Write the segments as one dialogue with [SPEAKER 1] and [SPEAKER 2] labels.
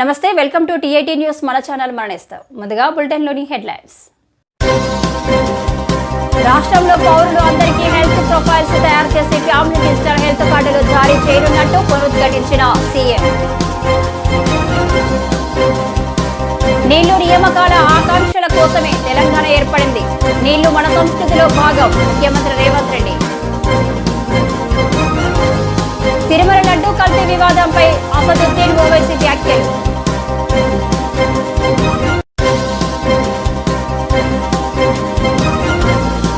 [SPEAKER 1] నమస్తే, welcome to TIT news. మన channel మరణిస్తాం. ముందుగా బులెటిన్లోని హెడ్లైన్స్. రాష్ట్రంలో పౌరులు అందరికీ హెల్త్ ప్రొఫైల్స్ తయారు చేసి ఫ్యామిలీ డిజిటల్ హెల్త్ కార్డులు జారీ చేయనున్నట్టు పునరుద్ఘాటించిన సీఎం. నీళ్లు నియామకాల ఆకాంక్షల కోసమే తెలంగాణ ఏర్పడింది. నీళ్లు మన సంస్కృతిలో భాగం. ముఖ్యమంత్రి రేవంత్ రెడ్డి. తిరుమల లడ్డూ కల్తీ వివాదంపై అసదుద్దీన్ ఓవైసీ వ్యాఖ్యలు.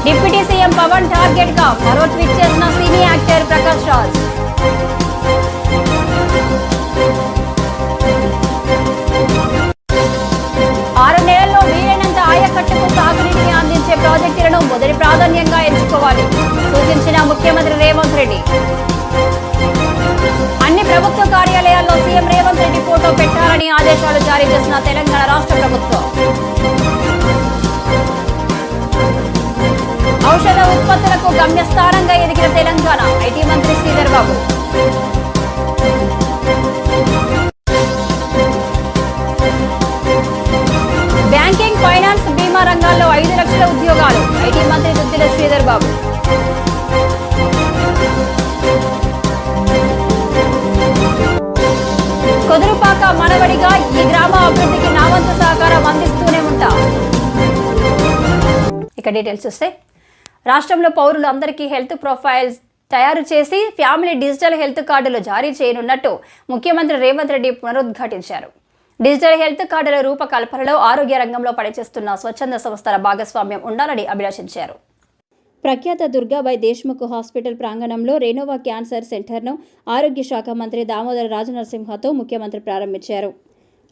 [SPEAKER 1] డిప్యూటీ సీఎం పవన్ టార్గెట్ గా మరో ట్వీట్ చేసిన సినీ యాక్టర్ ప్రకాష్ రాజ్. ఆరు నెలల్లో వీలైనంత ఆయకట్టుకు సాగునీటిని అందించే ప్రాజెక్టులను మొదటి ప్రాధాన్యంగా ఎంచుకోవాలి సూచించిన ముఖ్యమంత్రి రేవంత్ రెడ్డి. అన్ని ప్రభుత్వ కార్యాలయాల్లో సీఎం రేవంత్ రెడ్డి ఫోటో పెట్టాలని ఆదేశాలు జారీ చేసిన తెలంగాణ రాష్ట్ర ప్రభుత్వం. ఔషధ ఉత్పత్తులకు గమ్యస్థానంగా ఎదిగిన తెలంగాణ ఐటీ మంత్రి శ్రీధర్ బాబు. బ్యాంకింగ్, ఫైనాన్స్, బీమా రంగాల్లో 5 లక్షల ఉద్యోగాలు ఐటీ మంత్రి దుద్దిల శ్రీధర్ బాబు. కొదురుపాక మనవడిగా ఈ గ్రామ అభివృద్ధికి నా వంతు సహకారం అందిస్తూనే ఉంటా. ఇక డీటెయిల్స్ చూస్తే, రాష్ట్రంలో పౌరులు అందరికీ హెల్త్ ప్రొఫైల్స్ తయారు చేసి ఫ్యామిలీ డిజిటల్ హెల్త్ కార్డులు జారీ చేయనున్నట్టు ముఖ్యమంత్రి రేవంత్ రెడ్డి పునరుద్ఘాటించారు. డిజిటల్ హెల్త్ కార్డుల రూపకల్పనలో ఆరోగ్య రంగంలో పనిచేస్తున్న స్వచ్ఛంద సంస్థల భాగస్వామ్యం ఉండాలని అభిలాషించారు. ప్రఖ్యాత దుర్గాబాయ్ దేశ్ముఖ్ హాస్పిటల్ ప్రాంగణంలో రెనోవా క్యాన్సర్ సెంటర్ను ఆరోగ్య శాఖ మంత్రి దామోదర రాజనరసింహతో ముఖ్యమంత్రి ప్రారంభించారు.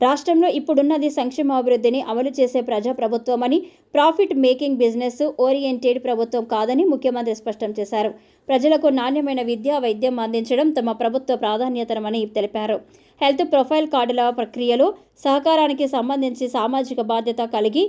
[SPEAKER 1] రాష్ట్రంలో ఇప్పుడున్నది సంక్షేమాభివృద్ధిని అమలు చేసే ప్రజాప్రభుత్వమని, ప్రాఫిట్ మేకింగ్ బిజినెస్ ఓరియంటెడ్ ప్రభుత్వం కాదని ముఖ్యమంత్రి స్పష్టం చేశారు. ప్రజలకు నాణ్యమైన విద్య, వైద్యం అందించడం తమ ప్రభుత్వ ప్రాధాన్యతమని తెలిపారు. హెల్త్ ప్రొఫైల్ కార్డుల ప్రక్రియలో సహకారానికి సంబంధించి సామాజిక బాధ్యత కలిగి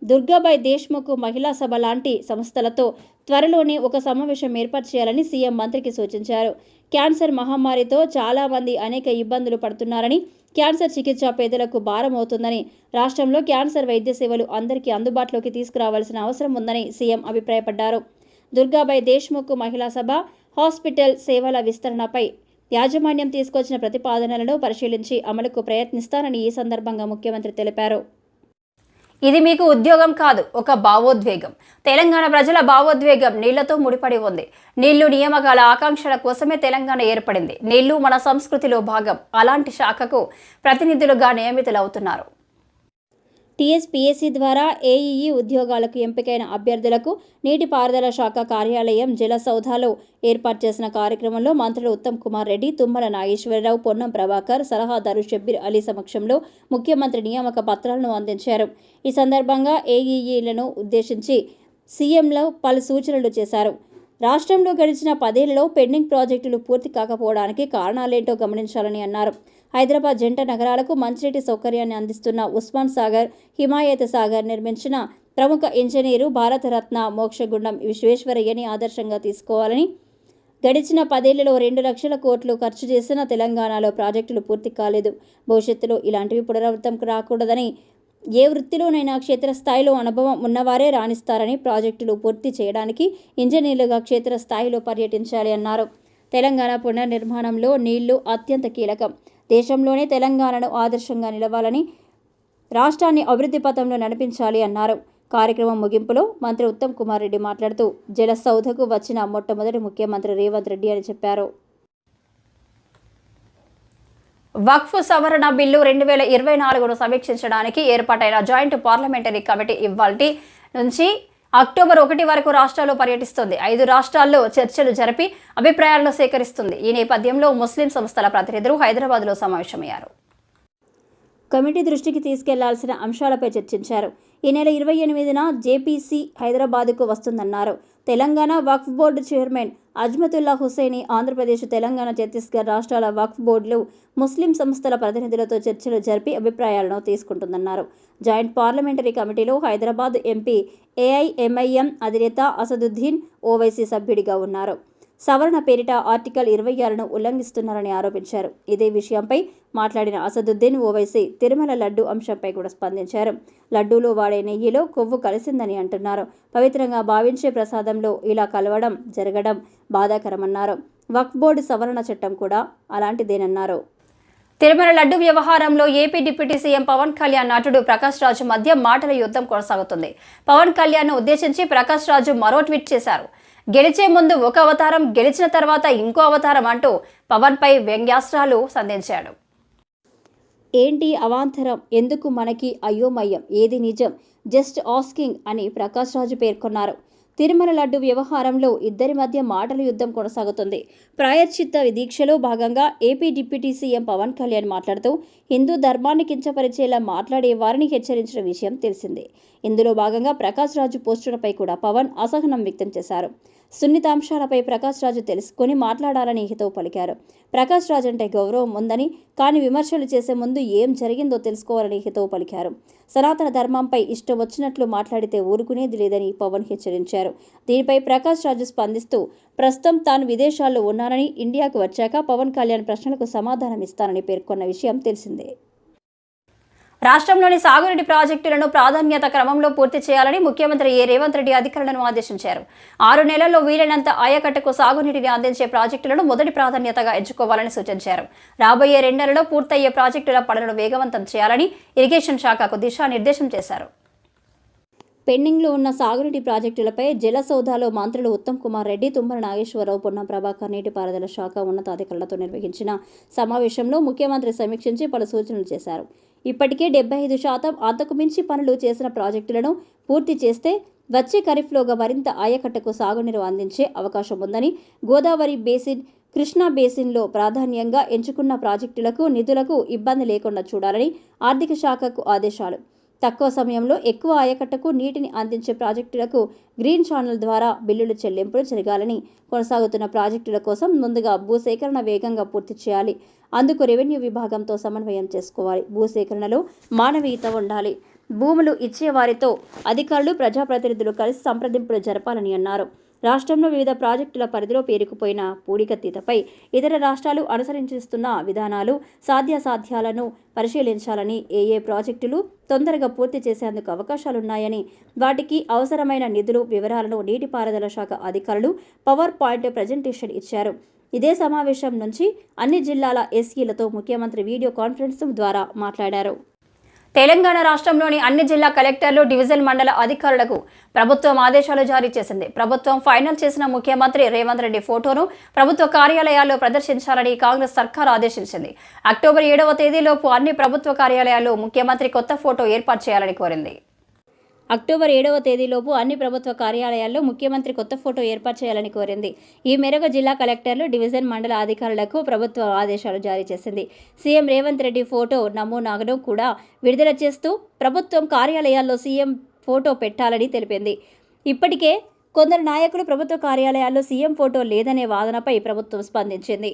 [SPEAKER 1] దుర్గాబాయ్ దేశ్ముఖ్ మహిళా సభ లాంటి సంస్థలతో త్వరలోనే ఒక సమావేశం ఏర్పాటు చేయాలని సీఎం మంత్రికి సూచించారు. క్యాన్సర్ మహమ్మారితో చాలా మంది అనేక ఇబ్బందులు పడుతున్నారని, క్యాన్సర్ చికిత్స పేదలకు భారం అవుతుందని, రాష్ట్రంలో క్యాన్సర్ వైద్య సేవలు అందరికీ అందుబాటులోకి తీసుకురావాల్సిన అవసరం ఉందని సీఎం అభిప్రాయపడ్డారు. దుర్గాబాయ్ దేశ్ముఖ్ మహిళా సభ హాస్పిటల్ సేవల విస్తరణపై యాజమాన్యం తీసుకొచ్చిన ప్రతిపాదనలను పరిశీలించి అమలుకు ప్రయత్నిస్తానని ఈ సందర్భంగా ముఖ్యమంత్రి తెలిపారు. ఇది మీకు ఉద్యోగం కాదు, ఒక భావోద్వేగం. తెలంగాణ ప్రజల భావోద్వేగం నీళ్లతో ముడిపడి ఉంది. నీళ్లు నియామకాల ఆకాంక్షల కోసమే తెలంగాణ ఏర్పడింది. నీళ్లు మన సంస్కృతిలో భాగం. అలాంటి శాఖకు ప్రతినిధులుగా నియమితులవుతున్నారు. టీఎస్పీఎస్సీ ద్వారా ఏఈఈ ఉద్యోగాలకు ఎంపికైన అభ్యర్థులకు నీటిపారుదల శాఖ కార్యాలయం జలసౌధలో ఏర్పాటు చేసిన కార్యక్రమంలో మంత్రులు ఉత్తమ్ కుమార్ రెడ్డి, తుమ్మల నాగేశ్వరరావు, పొన్నం ప్రభాకర్, సలహాదారు షబ్బీర్ అలీ సమక్షంలో ముఖ్యమంత్రి నియామక పత్రాలను అందించారు. ఈ సందర్భంగా ఏఈఈలను ఉద్దేశించి సీఎంలో పలు సూచనలు చేశారు. రాష్ట్రంలో గడిచిన 10 ఏళ్లలో పెండింగ్ ప్రాజెక్టులు పూర్తి కాకపోవడానికి కారణాలేంటో గమనించాలని అన్నారు. హైదరాబాద్ జంట నగరాలకు మంచినీటి సౌకర్యాన్ని అందిస్తున్న ఉస్మాన్ సాగర్, హిమాయత్ సాగర్ నిర్మించిన ప్రముఖ ఇంజనీరు భారతరత్న మోక్షగుండం విశ్వేశ్వరయ్యని ఆదర్శంగా తీసుకోవాలని, గడిచిన 10 ఏళ్లలో 2 లక్షల కోట్లు ఖర్చు చేసిన తెలంగాణలో ప్రాజెక్టులు పూర్తి కాలేదు. భవిష్యత్తులో ఇలాంటివి పునరావృతం రాకూడదని, ఏ వృత్తిలోనైనా క్షేత్రస్థాయిలో అనుభవం ఉన్నవారే రాణిస్తారని, ప్రాజెక్టులు పూర్తి చేయడానికి ఇంజనీర్లుగా క్షేత్రస్థాయిలో పర్యటించాలి అన్నారు. తెలంగాణ పునర్నిర్మాణంలో నీళ్లు అత్యంత కీలకం. దేశంలోనే తెలంగాణను ఆదర్శంగా నిలవాలని, రాష్ట్రాన్ని అభివృద్ధి పథంలో నడిపించాలి అన్నారు. కార్యక్రమం ముగింపులో మంత్రి ఉత్తమ్ కుమార్ రెడ్డి మాట్లాడుతూ జలసౌధకు వచ్చిన మొట్టమొదటి ముఖ్యమంత్రి రేవంత్ రెడ్డి అని చెప్పారు. వక్ఫ్ సవరణ బిల్లు 2024ను సమీక్షించడానికి ఏర్పాటైన జాయింట్ పార్లమెంటరీ కమిటీ ఇవాల్టి నుంచి అక్టోబర్ 1 వరకు రాష్ట్రాల్లో పర్యటిస్తుంది. 5 రాష్ట్రాల్లో చర్చలు జరిపి అభిప్రాయాలను సేకరిస్తుంది. ఈ నేపథ్యంలో ముస్లిం సంస్థల ప్రతినిధులు హైదరాబాద్లో సమావేశమయ్యారు. కమిటీ దృష్టికి తీసుకెళ్లాల్సిన అంశాలపై చర్చించారు. ఈ నెల 28న జేపీసీ హైదరాబాద్కు వస్తుందన్నారు. తెలంగాణ వక్ఫ్ బోర్డు చైర్మన్ అజ్మతుల్లా హుసేని, ఆంధ్రప్రదేశ్, తెలంగాణ, ఛత్తీస్గఢ్ రాష్ట్రాల వక్ఫ్ బోర్డులు ముస్లిం సంస్థల ప్రతినిధులతో చర్చలు జరిపి అభిప్రాయాలను తీసుకుంటుందన్నారు. జాయింట్ పార్లమెంటరీ కమిటీలో హైదరాబాద్ ఎంపీ ఏఐఎంఐఎం అధినేత అసదుద్దీన్ ఓవైసీ సభ్యుడిగా ఉన్నారు. సవరణ పేరిట ఆర్టికల్ 26ను ఉల్లంఘిస్తున్నారని ఆరోపించారు. ఇదే విషయంపై మాట్లాడిన అసదుద్దీన్ ఓవైసీ తిరుమల లడ్డు అంశంపై కూడా స్పందించారు. లడ్డూలో వాడే నెయ్యిలో కొవ్వు కలిసిందని అంటున్నారు. పవిత్రంగా భావించే ప్రసాదంలో ఇలా కలవడం జరగడం బాధాకరమన్నారు. వక్ఫ్ బోర్డు సవరణ చట్టం కూడా అలాంటిదేనన్నారు. తిరుమల లడ్డు వ్యవహారంలో AP deputy CM Pawan Kalyan నటుడు ప్రకాష్ రాజు మధ్య మాటల యుద్ధం కొనసాగుతుంది. పవన్ కళ్యాణ్ను ఉద్దేశించి ప్రకాష్ రాజు మరో ట్వీట్ చేశారు. గెలిచే ముందు ఒక అవతారం, గెలిచిన తర్వాత ఇంకో అవతారం అంటూ పవన్పై వ్యంగ్యాస్త్రాలు సంధించాడు. ఏంటి అవాంతరం, ఎందుకు మనకి అయోమయం, ఏది నిజం, జస్ట్ ఆస్కింగ్ అని ప్రకాష్ రాజు పేర్కొన్నారు. తిరుమల లడ్డు వ్యవహారంలో ఇద్దరి మధ్య మాటల యుద్ధం కొనసాగుతుంది. ప్రాయశ్చిత్త దీక్షలో భాగంగా AP deputy CM Pawan Kalyan మాట్లాడుతూ హిందూ ధర్మాన్ని కించపరిచేలా మాట్లాడే వారిని హెచ్చరించిన విషయం తెలిసిందే. ఇందులో భాగంగా ప్రకాష్ రాజు పోస్టులపై కూడా పవన్ అసహనం వ్యక్తం చేశారు. సున్నితాంశాలపై ప్రకాష్ రాజు తెలుసుకుని మాట్లాడాలని హితవు పలికారు. ప్రకాష్ రాజు అంటే గౌరవం ఉందని, కానీ విమర్శలు చేసే ముందు ఏం జరిగిందో తెలుసుకోవాలని హితవు పలికారు. సనాతన ధర్మంపై ఇష్టం వచ్చినట్లు మాట్లాడితే ఊరుకునేది లేదని పవన్ హెచ్చరించారు. దీనిపై ప్రకాష్ రాజు స్పందిస్తూ ప్రస్తుతం తాను విదేశాల్లో ఉన్నానని, ఇండియాకు వచ్చాక పవన్ కళ్యాణ్ ప్రశ్నలకు సమాధానం ఇస్తానని పేర్కొన్న విషయం తెలిసిందే. రాష్ట్రంలోని సాగునీటి ప్రాజెక్టులను ప్రాధాన్యత క్రమంలో పూర్తి చేయాలని ముఖ్యమంత్రి రేవంత్ రెడ్డి అధికారులను ఆదేశించారు. 6 నెలల్లో వీలైనంత ఆయకట్టుకు సాగునీటిని అందించే ప్రాజెక్టులను మొదటి ప్రాధాన్యతగా ఎంచుకోవాలని సూచించారు. రాబోయే 2 నెలల్లో పూర్తయ్యే ప్రాజెక్టుల పనులను వేగవంతం చేయాలని ఇరిగేషన్ శాఖకు దిశానిర్దేశం చేశారు. పెండింగ్లో ఉన్న సాగునీటి ప్రాజెక్టులపై జలసౌధలో మంత్రులు ఉత్తమ్ కుమార్ రెడ్డి, తుమ్మల నాగేశ్వరరావు, పొన్నం ప్రభాకర్ నీటిపారుదల శాఖ ఉన్నతాధికారులతో నిర్వహించిన సమావేశంలో ముఖ్యమంత్రి సమీక్షించి పలు సూచనలు చేశారు. ఇప్పటికే 75% అంతకు మించి పనులు చేసిన ప్రాజెక్టులను పూర్తి చేస్తే వచ్చే ఖరీఫ్లోగా మరింత ఆయకట్టుకు సాగునీరు అందించే అవకాశం ఉందని, గోదావరి బేసిన్, కృష్ణా బేసిన్లో ప్రాధాన్యంగా ఎంచుకున్న ప్రాజెక్టులకు నిధులకు ఇబ్బంది లేకుండా చూడాలని ఆర్థిక శాఖకు ఆదేశాలు. తక్కువ సమయంలో ఎక్కువ ఆయకట్టుకు నీటిని అందించే ప్రాజెక్టులకు గ్రీన్ ఛానల్ ద్వారా బిల్లులు చెల్లింపులు జరగాలని, కొనసాగుతున్న ప్రాజెక్టుల కోసం ముందుగా భూసేకరణ వేగంగా పూర్తి చేయాలి. అందుకు రెవెన్యూ విభాగంతో సమన్వయం చేసుకోవాలి. భూసేకరణలో మానవీయత ఉండాలి. భూములు ఇచ్చేవారితో అధికారులు, ప్రజాప్రతినిధులు కలిసి సంప్రదింపులు జరపాలని అన్నారు. రాష్ట్రంలో వివిధ ప్రాజెక్టుల పరిధిలో పేరుకుపోయిన పూడికతీతపై ఇతర రాష్ట్రాలు అనుసరించిస్తున్న విధానాలు, సాధ్యాసాధ్యాలను పరిశీలించాలని, ఏ ప్రాజెక్టులు తొందరగా పూర్తి చేసేందుకు అవకాశాలున్నాయని, వాటికి అవసరమైన నిధులు వివరాలను నీటిపారుదల శాఖ అధికారులు పవర్ పాయింట్ ప్రజెంటేషన్ ఇచ్చారు. ఇదే సమావేశం నుంచి అన్ని జిల్లాల ఎస్ఈలతో ముఖ్యమంత్రి వీడియో కాన్ఫరెన్స్ ద్వారా మాట్లాడారు. తెలంగాణ రాష్ట్రంలోని అన్ని జిల్లా కలెక్టర్లు, డివిజన్ మండల అధికారులకు ప్రభుత్వం ఆదేశాలు జారీ చేసింది. ప్రభుత్వం ఫైనల్ చేసిన ముఖ్యమంత్రి రేవంత్ రెడ్డి ఫోటోను ప్రభుత్వ కార్యాలయాల్లో ప్రదర్శించాలని కాంగ్రెస్ సర్కార్ ఆదేశించింది. అక్టోబర్ 7వ తేదీలోపు అన్ని ప్రభుత్వ కార్యాలయాల్లో ముఖ్యమంత్రి కొత్త ఫోటో ఏర్పాటు చేయాలని కోరింది. అక్టోబర్ 7వ తేదీలోపు అన్ని ప్రభుత్వ కార్యాలయాల్లో ముఖ్యమంత్రి కొత్త ఫోటో ఏర్పాటు చేయాలని కోరింది. ఈ మేరకు జిల్లా కలెక్టర్లు, డివిజన్ మండల అధికారులకు ప్రభుత్వ ఆదేశాలు జారీ చేసింది. సీఎం రేవంత్ రెడ్డి ఫోటో నమూనాను కూడా విడుదల చేస్తూ ప్రభుత్వం కార్యాలయాల్లో సీఎం ఫోటో పెట్టాలని తెలిపింది. ఇప్పటికే కొందరు నాయకులు ప్రభుత్వ కార్యాలయాల్లో సీఎం ఫోటో లేదనే వాదనపై ప్రభుత్వం స్పందించింది.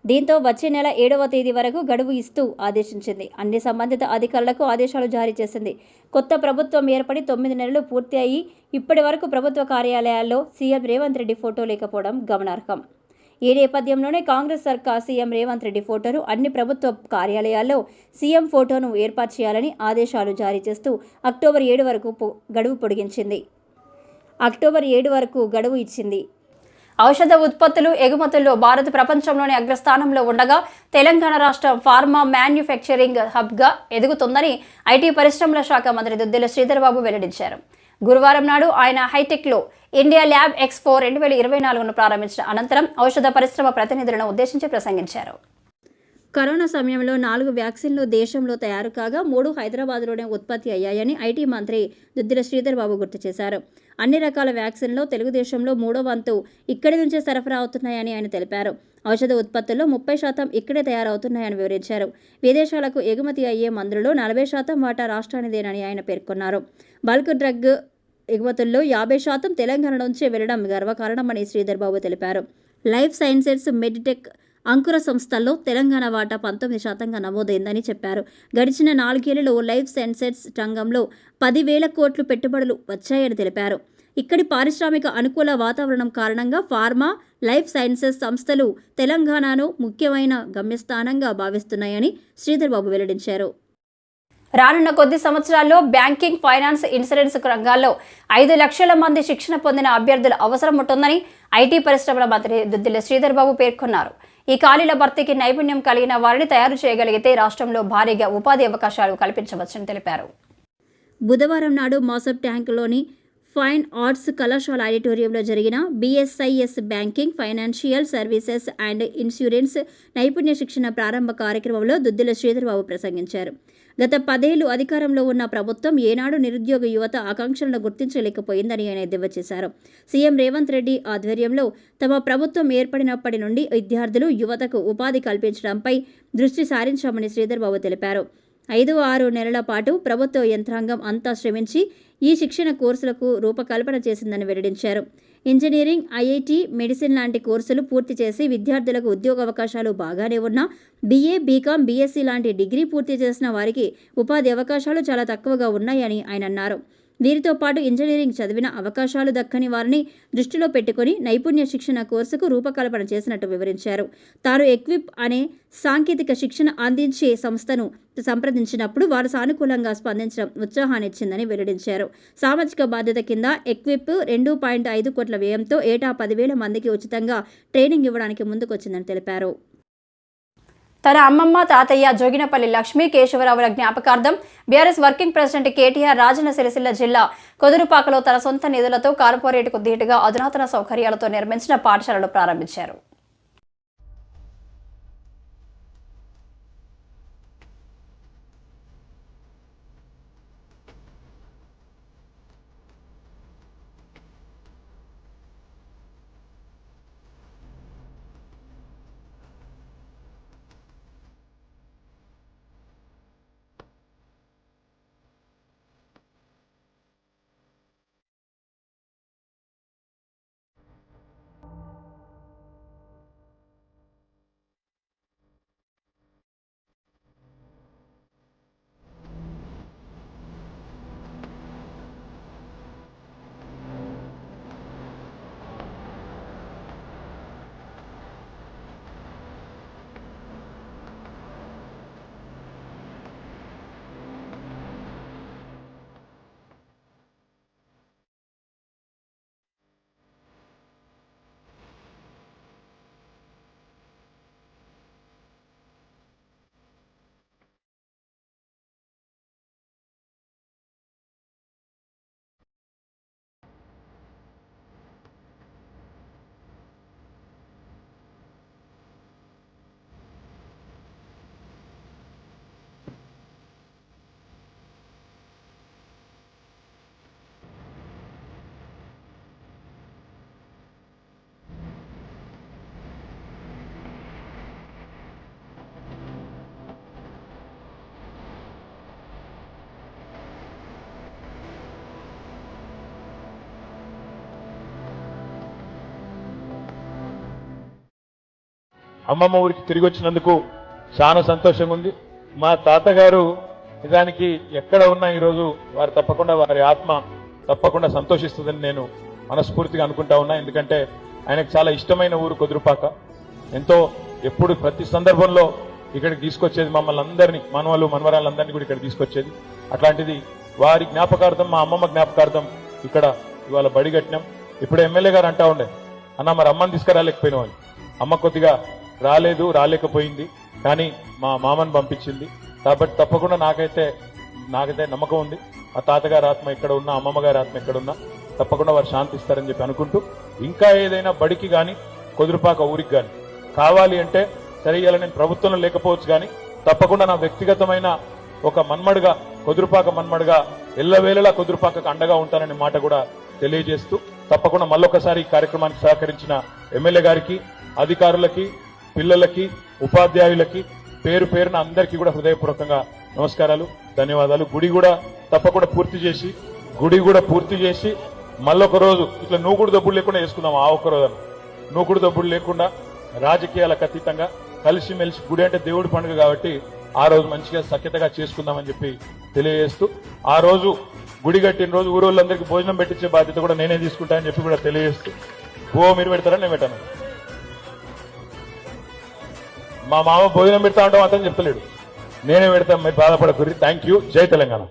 [SPEAKER 1] దీంతో వచ్చే నెల 7వ తేదీ వరకు గడువు ఇస్తూ ఆదేశించింది. అన్ని సంబంధిత అధికారులకు ఆదేశాలు జారీ చేసింది. కొత్త ప్రభుత్వం ఏర్పడి 9 నెలలు పూర్తి అయ్యి ఇప్పటి వరకు ప్రభుత్వ కార్యాలయాల్లో సీఎం రేవంత్ రెడ్డి ఫోటో లేకపోవడం గమనార్హం. ఈ నేపథ్యంలోనే కాంగ్రెస్ సర్కార్ సీఎం రేవంత్ రెడ్డి ఫోటోను అన్ని ప్రభుత్వ కార్యాలయాల్లో సీఎం ఫోటోను ఏర్పాటు చేయాలని ఆదేశాలు జారీ చేస్తూ అక్టోబర్ 7 వరకు గడువు ఇచ్చింది. ఔషధ ఉత్పత్తులు, ఎగుమతుల్లో భారత్ ప్రపంచంలోని అగ్రస్థానంలో ఉండగా తెలంగాణ రాష్ట్రం ఫార్మా మ్యానుఫ్యాక్చరింగ్ హబ్గా ఎదుగుతుందని ఐటీ పరిశ్రమల శాఖ మంత్రి దుద్దిల శ్రీధర్ బాబు వెల్లడించారు. గురువారం నాడు ఆయన హైటెక్లో ఇండియా ల్యాబ్ ఎక్స్పో 2024ను ప్రారంభించిన అనంతరం ఔషధ పరిశ్రమ ప్రతినిధులను ఉద్దేశించి ప్రసంగించారు. కరోనా సమయంలో 4 వ్యాక్సిన్లు దేశంలో తయారు కాగా 3 హైదరాబాద్లోనే ఉత్పత్తి అయ్యాయని ఐటీ మంత్రి దుద్దిల శ్రీధర్ బాబు గుర్తు చేశారు. అన్ని రకాల వ్యాక్సిన్లో తెలుగుదేశంలో 3వ వంతు ఇక్కడి నుంచే సరఫరా అవుతున్నాయని ఆయన తెలిపారు. ఔషధ ఉత్పత్తుల్లో 30% ఇక్కడే తయారవుతున్నాయని వివరించారు. విదేశాలకు ఎగుమతి అయ్యే మందులలో 40% వాటా రాష్ట్రానిదేనని ఆయన పేర్కొన్నారు. బల్క్ డ్రగ్ ఎగుమతుల్లో 50% తెలంగాణ నుంచే వెళ్లడం గర్వకారణమని శ్రీధర్ బాబు తెలిపారు. లైఫ్ సైన్సెస్, మెడిటెక్ అంకుర సంస్థల్లో తెలంగాణ వాటా 19%గా నమోదైందని చెప్పారు. గడిచిన 4 ఏళ్లలో లైఫ్ సైన్సెస్ రంగంలో 10,000 కోట్లు పెట్టుబడులు వచ్చాయని తెలిపారు. ఇక్కడి పారిశ్రామిక అనుకూల వాతావరణం కారణంగా ఫార్మా, లైఫ్ సైన్సెస్ సంస్థలు తెలంగాణను ముఖ్యమైన గమ్యస్థానంగా భావిస్తున్నాయని శ్రీధర్ బాబు వెల్లడించారు. రానున్న కొద్ది సంవత్సరాల్లో బ్యాంకింగ్, ఫైనాన్స్, ఇన్సూరెన్స్ రంగాల్లో 5 లక్షల మంది శిక్షణ పొందిన అభ్యర్థులు అవసరం ఉంటుందని ఐటీ పరిశ్రమల మంత్రి దుద్దిళ్ల శ్రీధర్ బాబు పేర్కొన్నారు. ఈ ఖాళీల భర్తీకి నైపుణ్యం కలిగిన వారిని తయారు చేయగలిగితే రాష్ట్రంలో భారీగా ఉపాధి అవకాశాలు కల్పించవచ్చని తెలిపారు. బుధవారం నాడు మాసబ్ ట్యాంకులోని ఫైన్ ఆర్ట్స్ కళాశాల ఆడిటోరియంలో జరిగిన BSIS banking, financial services and insurance నైపుణ్య శిక్షణ ప్రారంభ కార్యక్రమంలో దుద్దిళ్ల శ్రీధర్ బాబు ప్రసంగించారు. గత 10 ఏళ్లు అధికారంలో ఉన్న ప్రభుత్వం ఏనాడు నిరుద్యోగ యువత ఆకాంక్షలను గుర్తించలేకపోయిందని ఆయన ఎద్దేవా చేశారు. సీఎం రేవంత్ రెడ్డి ఆధ్వర్యంలో తమ ప్రభుత్వం ఏర్పడినప్పటి నుండి విద్యార్థులు, యువతకు ఉపాధి కల్పించడంపై దృష్టి సారించామని శ్రీధర్ బాబు తెలిపారు. 5-6 నెలల పాటు ప్రభుత్వ యంత్రాంగం అంతా శ్రమించి ఈ శిక్షణ కోర్సులకు రూపకల్పన చేసిందని వెల్లడించారు. ఇంజనీరింగ్, ఐఐటీ, మెడిసిన్ లాంటి కోర్సులు పూర్తి చేసి విద్యార్థులకు ఉద్యోగ అవకాశాలు బాగానే ఉన్నా BA, BCom, BSc లాంటి డిగ్రీ పూర్తి చేసిన వారికి ఉపాధి అవకాశాలు చాలా తక్కువగా ఉన్నాయని ఆయన అన్నారు. వీరితో పాటు ఇంజనీరింగ్ చదివిన అవకాశాలు దక్కని వారిని దృష్టిలో పెట్టుకుని నైపుణ్య శిక్షణ కోర్సుకు రూపకల్పన చేసినట్టు వివరించారు. తాను ఎక్విప్ అనే సాంకేతిక శిక్షణ అందించే సంస్థను సంప్రదించినప్పుడు వారు సానుకూలంగా స్పందించడం ఉత్సాహాన్నిచ్చిందని వెల్లడించారు. సామాజిక బాధ్యత కింద ఎక్విప్ 2.5 కోట్ల వ్యయంతో ఏటా 10,000 మందికి ఉచితంగా ట్రైనింగ్ ఇవ్వడానికి ముందుకొచ్చిందని తెలిపారు. తన అమ్మమ్మ, తాతయ్య జోగినపల్లి లక్ష్మీ కేశవరావుల జ్ఞాపకార్థం BRS working president KTR Rajanna Sircilla జిల్లా కొదురుపాకలో తన సొంత నిధులతో కార్పొరేట్కు ధీటుగా అధునాతన సౌకర్యాలతో నిర్మించిన పాఠశాలలు ప్రారంభించారు.
[SPEAKER 2] అమ్మమ్మ ఊరికి తిరిగి వచ్చినందుకు చాలా సంతోషంగా ఉంది. మా తాతగారు నిజానికి ఎక్కడ ఉన్నా ఈరోజు వారు తప్పకుండా వారి ఆత్మ తప్పకుండా సంతోషిస్తుందని నేను మనస్ఫూర్తిగా అనుకుంటా ఉన్నా. ఎందుకంటే ఆయనకు చాలా ఇష్టమైన ఊరు కొదురుపాక. ఎంతో ఎప్పుడు ప్రతి సందర్భంలో ఇక్కడికి తీసుకొచ్చేది మమ్మల్ని అందరినీ, మనవలు మనవరాళ్ళందరినీ కూడా ఇక్కడ తీసుకొచ్చేది. అట్లాంటిది వారి జ్ఞాపకార్థం, మా అమ్మమ్మ జ్ఞాపకార్థం ఇక్కడ ఇవాళ బడి కట్టినాం. ఇప్పుడు ఎమ్మెల్యే గారు అంటా ఉండే, అన్న మరి అమ్మని తీసుకురాలేకపోయినా వాళ్ళు, అమ్మ కొద్దిగా రాలేకపోయింది కానీ మా మామని పంపించింది. కాబట్టి తప్పకుండా నాకైతే నమ్మకం ఉంది, మా తాతగారి ఆత్మ ఎక్కడ ఉన్నా, అమ్మమ్మ గారి ఆత్మ ఎక్కడున్నా తప్పకుండా వారు శాంతిస్తారని చెప్పి అనుకుంటూ, ఇంకా ఏదైనా బడికి కానీ కొదురుపాక ఊరికి కానీ కావాలి అంటే సరే, ఇలా నేను ప్రభుత్వంలో లేకపోవచ్చు కానీ తప్పకుండా నా వ్యక్తిగతమైన ఒక మన్మడుగా, కొదురుపాక మన్మడుగా ఎల్లవేళలా కొదురుపాకకు అండగా ఉంటాననే మాట కూడా తెలియజేస్తూ, తప్పకుండా మళ్ళొకసారి ఈ కార్యక్రమానికి సహకరించిన ఎమ్మెల్యే గారికి, అధికారులకి, పిల్లలకి, ఉపాధ్యాయులకి పేరు పేరున అందరికీ కూడా హృదయపూర్వకంగా నమస్కారాలు, ధన్యవాదాలు. గుడి కూడా తప్పకుండా పూర్తి చేసి మళ్ళొక రోజు ఇట్లా నూకుడు దబ్బుడు లేకుండా చేసుకుందాం. ఆ ఒక్క రోజు నూకుడు దబ్బుడు లేకుండా రాజకీయాలకు అతీతంగా కలిసిమెలిసి, గుడి అంటే దేవుడి పండుగ కాబట్టి ఆ రోజు మంచిగా సఖ్యతగా చేసుకుందామని చెప్పి తెలియజేస్తూ, ఆ రోజు గుడి కట్టిన రోజు ఊరోళ్ళందరికీ భోజనం పెట్టించే బాధ్యత కూడా నేనే తీసుకుంటా అని చెప్పి కూడా తెలియజేస్తూ మీరు పెడతారా నేను పెట్టాను. మా మామ భోజనం పెడతా ఉంటాం అతను చెప్తలేడు, నేనే పెడతాం, మీరు బాధపడకూరి. Thank you. జై తెలంగాణ.